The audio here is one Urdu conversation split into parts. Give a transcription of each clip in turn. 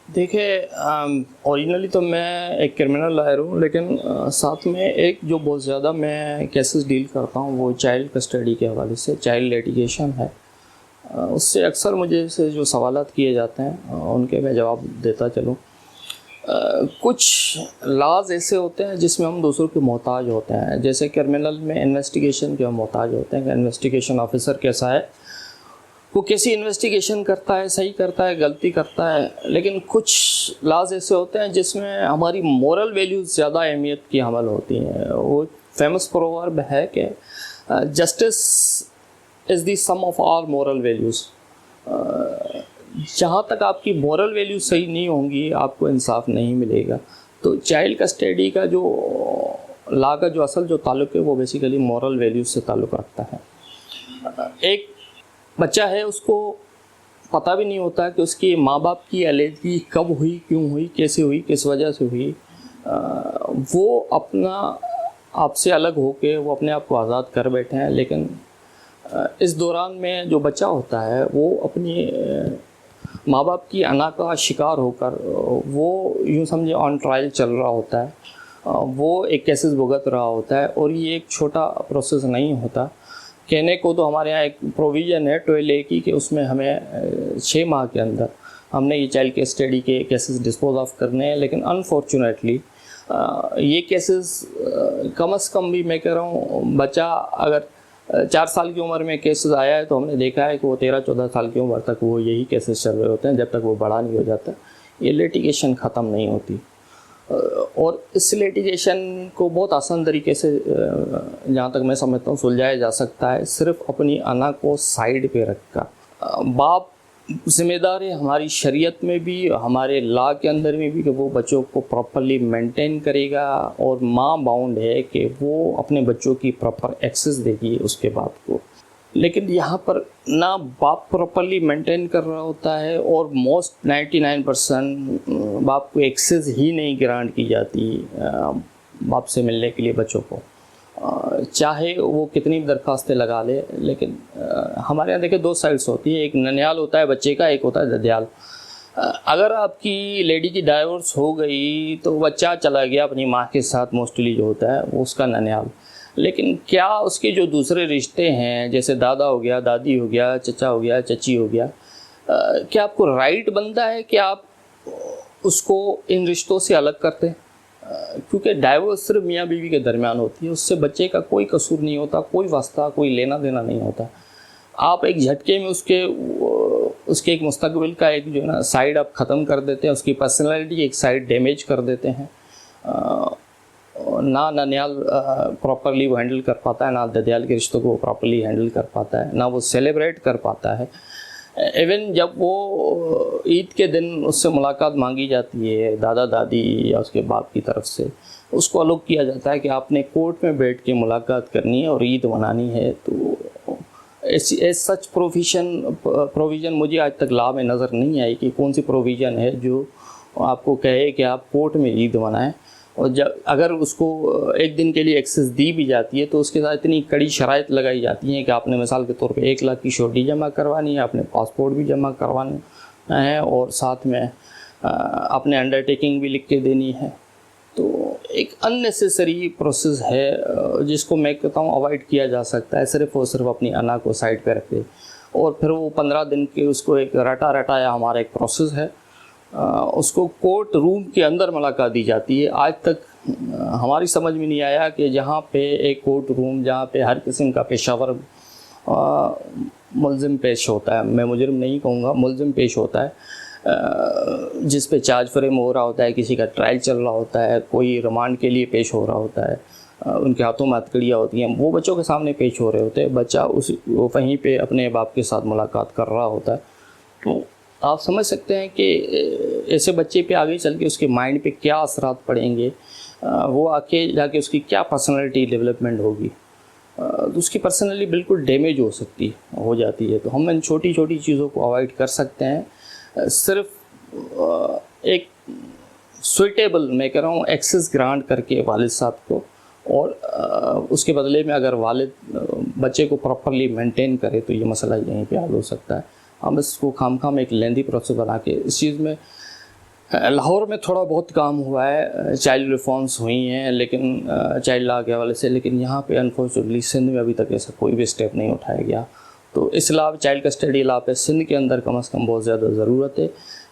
دیکھیے، اوریجنلی تو میں ایک کرمنل لائر ہوں، لیکن ساتھ میں ایک جو بہت زیادہ میں کیسز ڈیل کرتا ہوں وہ چائلڈ کسٹڈی کے حوالے سے، چائلڈ لیٹیگیشن ہے۔ اس سے اکثر مجھے سے جو سوالات کیے جاتے ہیں ان کے میں جواب دیتا چلوں۔ کچھ لاز ایسے ہوتے ہیں جس میں ہم دوسروں کے محتاج ہوتے ہیں، جیسے کرمنل میں انویسٹیگیشن کے ہم محتاج ہوتے ہیں کہ انویسٹیگیشن آفیسر کیسا ہے، وہ کیسی انویسٹیگیشن کرتا ہے، صحیح کرتا ہے، غلطی کرتا ہے۔ لیکن کچھ لاز ایسے ہوتے ہیں جس میں ہماری مورل ویلیوز زیادہ اہمیت کی حامل ہوتی ہیں۔ وہ فیمس پروورب ہے کہ justice is the some of all moral values. جہاں تک آپ کی مورل ویلیوز صحیح نہیں ہوں گی آپ کو انصاف نہیں ملے گا۔ تو چائلڈ کسٹڈی کا جو لا کا جو اصل جو تعلق ہے وہ بیسیکلی مورل ویلیوز سے تعلق رکھتا ہے۔ ایک بچہ ہے، اس کو پتہ بھی نہیں ہوتا کہ اس کی ماں باپ کی علیحدگی کب ہوئی، کیوں ہوئی، کیسے ہوئی، کس وجہ سے ہوئی۔ وہ اپنا آپ سے الگ ہو کے وہ اپنے آپ کو آزاد کر بیٹھے ہیں، لیکن اس دوران میں جو بچہ ہوتا ہے وہ اپنی ماں باپ کی انا کا شکار ہو کر وہ یوں سمجھے آن ٹرائل چل رہا ہوتا ہے، وہ ایک کیسز بھگت رہا ہوتا ہے۔ اور یہ ایک چھوٹا پروسیس نہیں ہوتا۔ کہنے کو تو ہمارے یہاں ایک پروویژن ہے 12A کی کہ اس میں ہمیں 6 ماہ کے اندر ہم نے یہ چائلڈ کسٹڈی کے کیسز ڈسپوز آف کرنے ہیں، لیکن انفارچونیٹلی یہ کیسز کم از کم بھی میں کہہ رہا ہوں، بچہ اگر 4 سال کی عمر میں کیسز آیا ہے تو ہم نے دیکھا ہے کہ وہ 13-14 سال کی عمر تک وہ یہی کیسز چل رہے ہوتے ہیں جب تک وہ بڑا نہیں ہو جاتا، یہ لیٹیگیشن ختم نہیں ہوتی۔ اور اس لیٹیگیشن کو بہت آسان طریقے سے جہاں تک میں سمجھتا ہوں سلجھایا جا سکتا ہے، صرف اپنی انا کو سائیڈ پہ رکھ کر۔ باپ ذمہ دار ہے ہماری شریعت میں بھی، ہمارے لا کے اندر میں بھی، کہ وہ بچوں کو پراپرلی مینٹین کرے گا، اور ماں باؤنڈ ہے کہ وہ اپنے بچوں کی پراپر ایکسس دے گی اس کے باپ کو۔ لیکن یہاں پر نہ باپ پراپرلی مینٹین کر رہا ہوتا ہے، اور موسٹ 99% باپ کو ایکسس ہی نہیں گرانٹ کی جاتی باپ سے ملنے کے لیے بچوں کو، چاہے وہ کتنی درخواستیں لگا لے۔ لیکن ہمارے یہاں دیکھیں 2 سائڈس ہوتی ہیں، ایک ننیال ہوتا ہے بچے کا، ایک ہوتا ہے ددیال۔ اگر آپ کی لیڈی کی ڈائیورس ہو گئی تو بچہ چلا گیا اپنی ماں کے ساتھ، موسٹلی جو ہوتا ہے وہ اس کا ننیال۔ لیکن کیا اس کے جو دوسرے رشتے ہیں، جیسے دادا ہو گیا، دادی ہو گیا، چچا ہو گیا، چچی ہو گیا، کیا آپ کو رائٹ بنتا ہے کہ آپ اس کو ان رشتوں سے الگ کرتے ہیں؟ کیونکہ ڈائیورس صرف میاں بیوی کے درمیان ہوتی ہے، اس سے بچے کا کوئی قصور نہیں ہوتا، کوئی واسطہ، کوئی لینا دینا نہیں ہوتا۔ آپ ایک جھٹکے میں اس کے ایک مستقبل کا ایک جو ہے نا سائیڈ آپ ختم کر دیتے ہیں، اس کی پرسنالٹی ایک سائیڈ ڈیمیج کر دیتے ہیں۔ نہ ننیال پراپرلی وہ ہینڈل کر پاتا ہے، نہ ددیال کے رشتوں کو وہ پراپرلی ہینڈل کر پاتا ہے، نہ وہ سیلیبریٹ کر پاتا ہے۔ ایون جب وہ عید کے دن اس سے ملاقات مانگی جاتی ہے دادا دادی یا اس کے باپ کی طرف سے، اس کو الوگ کیا جاتا ہے کہ آپ نے کورٹ میں بیٹھ کے ملاقات کرنی ہے اور عید منانی ہے۔ تو ایس سچ پروویژن مجھے آج تک لا میں نظر نہیں آئی کہ کون سی پروویژن ہے جو آپ کو کہے کہ آپ کورٹ میں عید منائیں۔ اور جب اگر اس کو ایک دن کے لیے ایکسس دی بھی جاتی ہے تو اس کے ساتھ اتنی کڑی شرائط لگائی جاتی ہیں کہ آپ نے مثال کے طور پہ 1 لاکھ کی شورٹی جمع کروانی ہے، آپ نے پاسپورٹ بھی جمع کروانا ہے، اور ساتھ میں اپنے انڈر ٹیکنگ بھی لکھ کے دینی ہے۔ تو ایک ان نیسیسری پروسیس ہے جس کو میں کہتا ہوں اوائڈ کیا جا سکتا ہے، صرف اور صرف اپنی انا کو سائڈ پہ رکھ کے۔ اور پھر وہ 15 دن کے اس کو ایک رٹایا ہمارا ایک پروسیس ہے، اس کو کورٹ روم کے اندر ملاقات دی جاتی ہے۔ آج تک ہماری سمجھ میں نہیں آیا کہ جہاں پہ ایک کورٹ روم جہاں پہ ہر قسم کا پیشہ ور ملزم پیش ہوتا ہے، میں مجرم نہیں کہوں گا، ملزم پیش ہوتا ہے، جس پہ چارج فریم ہو رہا ہوتا ہے، کسی کا ٹرائل چل رہا ہوتا ہے، کوئی ریمانڈ کے لیے پیش ہو رہا ہوتا ہے، ان کے ہاتھوں میں ہتھکڑیاں ہوتی ہیں، وہ بچوں کے سامنے پیش ہو رہے ہوتے ہیں، بچہ وہ وہیں پہ اپنے باپ کے ساتھ ملاقات کر رہا ہوتا ہے۔ تو آپ سمجھ سکتے ہیں کہ ایسے بچے پہ آگے چل کے اس کے مائنڈ پہ کیا اثرات پڑیں گے، وہ آگے جا کے اس کی کیا پرسنالٹی ڈیولپمنٹ ہوگی، تو اس کی پرسنالٹی بالکل ڈیمیج ہو جاتی ہے۔ تو ہم ان چھوٹی چھوٹی چیزوں کو اوائڈ کر سکتے ہیں، صرف ایک سوئٹیبل میں کہہ رہا ہوں ایکسس گرانٹ کر کے والد صاحب کو، اور اس کے بدلے میں اگر والد بچے کو پراپرلی مینٹین کرے تو یہ مسئلہ یہیں پہ حل ہو سکتا ہے۔ ہم اس کو خام ایک لیندی پروسیس بنا کے اس چیز میں لاہور میں تھوڑا بہت کام ہوا ہے، چائلڈ ریفارمس ہوئی ہیں لیکن چائلڈ لا کے حوالے سے، لیکن یہاں پہ انفارچونیٹلی سندھ میں ابھی تک ایسا کوئی بھی اسٹیپ نہیں اٹھایا گیا. تو اس لا چائلڈ کسٹڈی لا پہ سندھ کے اندر کم از کم بہت زیادہ ضرورت ہے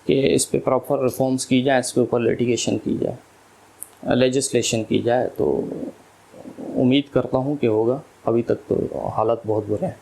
کہ اس پہ پراپر ریفارمس کی جائیں، اس کے اوپر لیٹیگیشن کی جائے، لیجسلیشن کی جائے. تو امید کرتا ہوں کہ ہوگا، ابھی تک تو حالات بہت برے ہیں.